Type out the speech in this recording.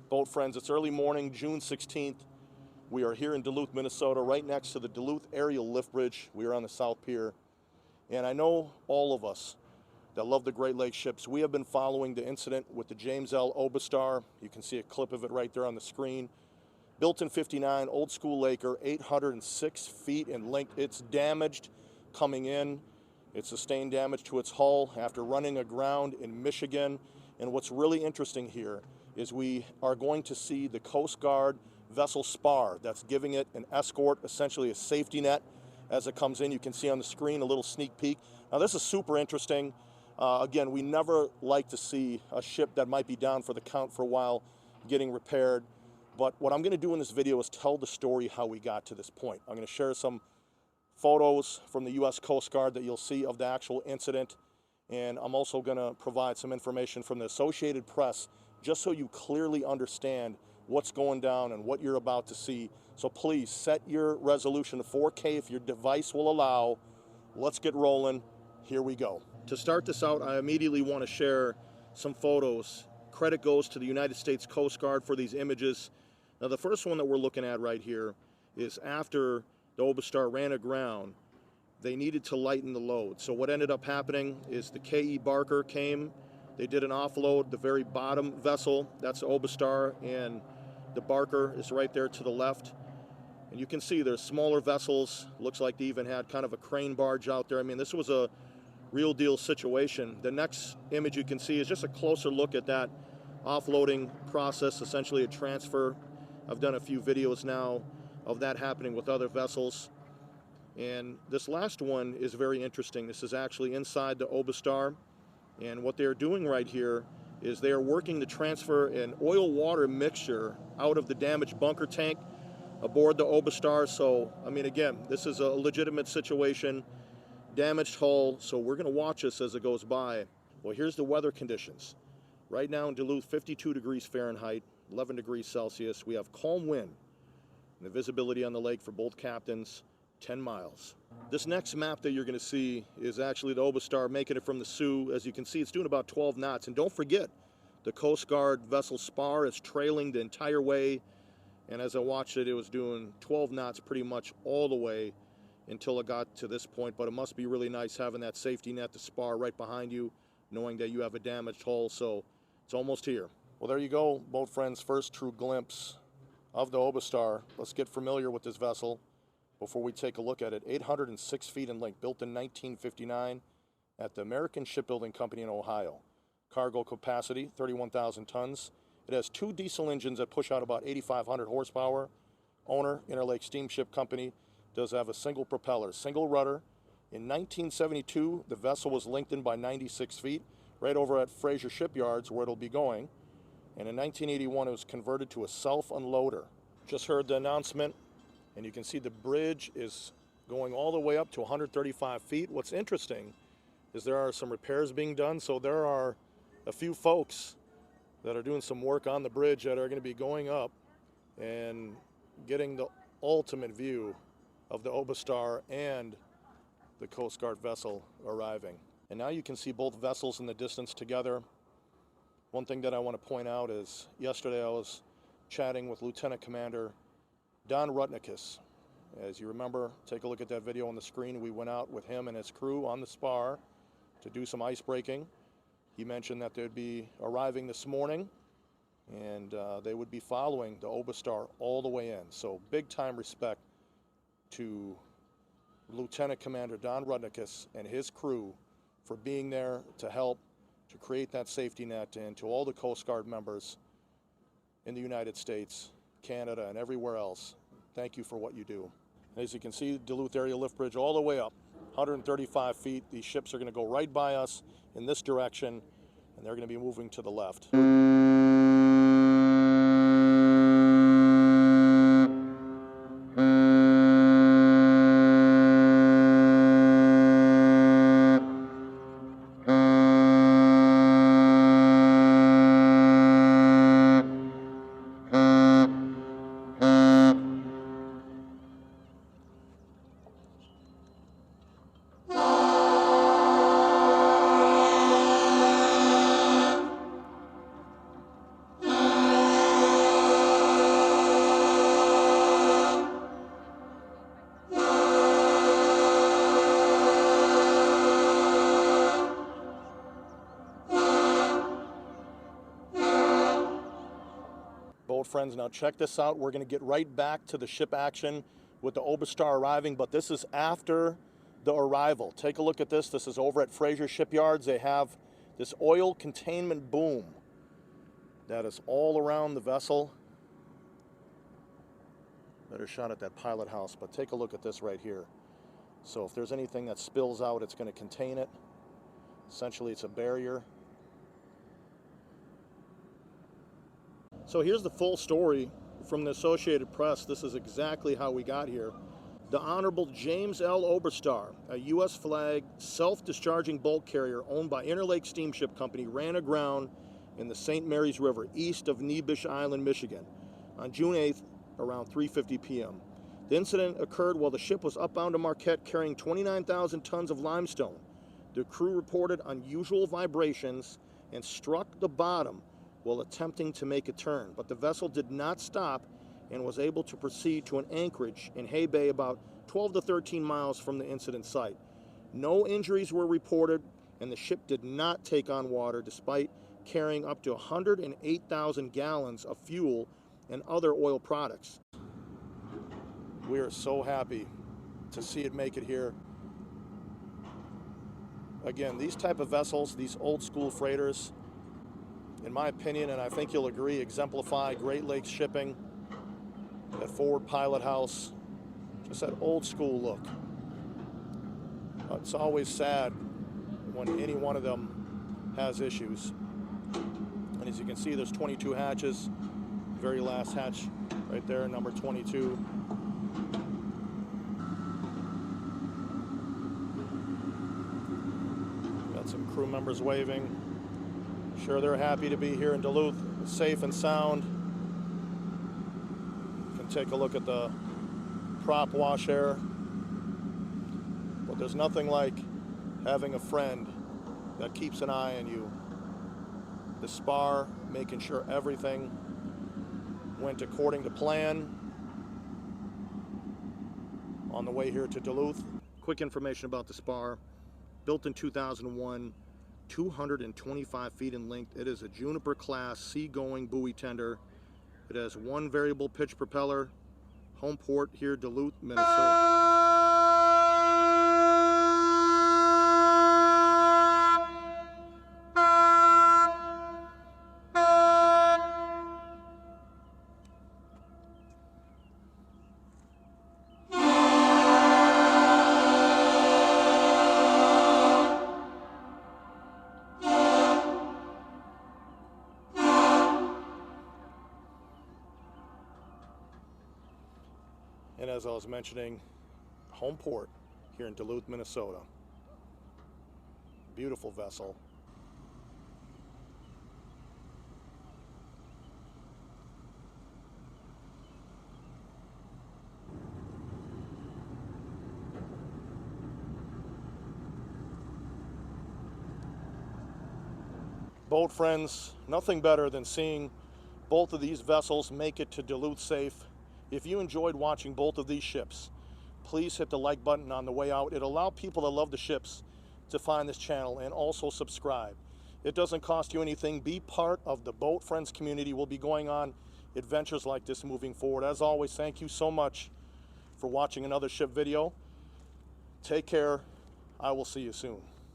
Boat friends, it's early morning, June 16th. We are here in Duluth, Minnesota, right next to the Duluth Aerial Lift Bridge. We are on the South Pier. And I know all of us that love the Great Lakes ships, we have been following the incident with the James L. Obastar. You can see a clip of it right there on the screen. Built in '59, old school Laker, 806 feet in length. It's damaged coming in. It sustained damage to its hull after running aground in Michigan. And what's really interesting here is we are going to see the Coast Guard vessel Spar that's giving it an escort, essentially a safety net as it comes in. You can see on the screen a little sneak peek. Now this is super interesting. Again, we never like to see a ship that might be down for the count for a while getting repaired. But what I'm going to do in this video is tell the story how we got to this point. I'm going to share some photos from the U.S. Coast Guard that you'll see of the actual incident. And I'm also going to provide some information from the Associated Press just so you clearly understand what's going down and what you're about to see. So please set your resolution to 4K if your device will allow. Let's get rolling. Here we go. To start this out, I immediately want to share some photos. Credit goes to the United States Coast Guard for these images. Now the first one that we're looking at right here is after the Obastar ran aground, they needed to lighten the load. So what ended up happening is the K.E. Barker came, they did an offload, the very bottom vessel, that's Obastar, and the Barker is right there to the left. And you can see there's smaller vessels, looks like they even had kind of a crane barge out there. I mean, this was a real deal situation. The next image you can see is just a closer look at that offloading process, essentially a transfer. I've done a few videos now of that happening with other vessels. And this last one is very interesting. This is actually inside the Obastar. And what they're doing right here is they are working to transfer an oil-water mixture out of the damaged bunker tank aboard the Obastar. So, I mean, again, this is a legitimate situation. Damaged hull, so we're going to watch this as it goes by. Well, here's the weather conditions. Right now in Duluth, 52 degrees Fahrenheit, 11 degrees Celsius. We have calm wind. And the visibility on the lake for both captains, 10 miles. This next map that you're going to see is actually the Obastar making it from the Sioux. As you can see, it's doing about 12 knots. And don't forget, the Coast Guard vessel Spar is trailing the entire way. And as I watched it, it was doing 12 knots pretty much all the way until it got to this point. But it must be really nice having that safety net, the Spar right behind you, knowing that you have a damaged hull. So it's almost here. Well, there you go, boat friends. First true glimpse of the Obastar. Let's get familiar with this vessel before we take a look at it. 806 feet in length, built in 1959 at the American Shipbuilding Company in Ohio. Cargo capacity, 31,000 tons. It has two diesel engines that push out about 8,500 horsepower. Owner, Interlake Steamship Company, does have a single propeller, single rudder. In 1972, the vessel was lengthened by 96 feet, right over at Fraser Shipyards where it'll be going. And in 1981, it was converted to a self-unloader. Just heard the announcement. And you can see the bridge is going all the way up to 135 feet. What's interesting is there are some repairs being done. So there are a few folks that are doing some work on the bridge that are going to be going up and getting the ultimate view of the Obastar and the Coast Guard vessel arriving. And now you can see both vessels in the distance together. One thing that I want to point out is yesterday I was chatting with Lieutenant Commander Don Rutnikus. As you remember, take a look at that video on the screen. We went out with him and his crew on the Spar to do some ice breaking. He mentioned that they'd be arriving this morning and they would be following the Obastar all the way in. So big time respect to Lieutenant Commander Don Rutnikus and his crew for being there to help to create that safety net, and to all the Coast Guard members in the United States, Canada, and everywhere else. Thank you for what you do. As you can see, Duluth Aerial Lift Bridge all the way up, 135 feet. These ships are going to go right by us in this direction, and they're going to be moving to the left. Boat friends, now check this out. We're going to get right back to the ship action with the Obastar arriving, but this is after the arrival. Take a look at this. This is over at Fraser Shipyards. They have this oil containment boom that is all around the vessel. Better shot at that pilot house, but take a look at this right here. So if there's anything that spills out, it's going to contain it. Essentially, it's a barrier. So here's the full story from the Associated Press. This is exactly how we got here. The Honorable James L. Oberstar, a U.S. flag self-discharging bulk carrier owned by Interlake Steamship Company, ran aground in the St. Mary's River east of Nebish Island, Michigan on June 8th around 3:50 p.m. The incident occurred while the ship was upbound to Marquette carrying 29,000 tons of limestone. The crew reported unusual vibrations and struck the bottom while attempting to make a turn, but the vessel did not stop and was able to proceed to an anchorage in Hay Bay about 12 to 13 miles from the incident site. No injuries were reported, and the ship did not take on water despite carrying up to 108,000 gallons of fuel and other oil products. We are so happy to see it make it here. Again, these type of vessels, these old school freighters, in my opinion, and I think you'll agree, exemplify Great Lakes shipping. That forward pilot house, just that old school look. It's always sad when any one of them has issues. And as you can see, there's 22 hatches. Very last hatch right there, number 22. Got some crew members waving. Sure, they're happy to be here in Duluth, safe and sound. You can take a look at the prop wash area. But there's nothing like having a friend that keeps an eye on you. The Spar, making sure everything went according to plan on the way here to Duluth. Quick information about the Spar. Built in 2001. 225 feet in length. It is a Juniper class seagoing buoy tender. It has one variable pitch propeller. Home port here, Duluth, Minnesota. And as I was mentioning, home port here in Duluth, Minnesota. Beautiful vessel. Boat friends, nothing better than seeing both of these vessels make it to Duluth safe. If you enjoyed watching both of these ships, please hit the like button on the way out. It'll allow people that love the ships to find this channel, and also subscribe. It doesn't cost you anything. Be part of the Boat Friends community. We'll be going on adventures like this moving forward. As always, thank you so much for watching another ship video. Take care. I will see you soon.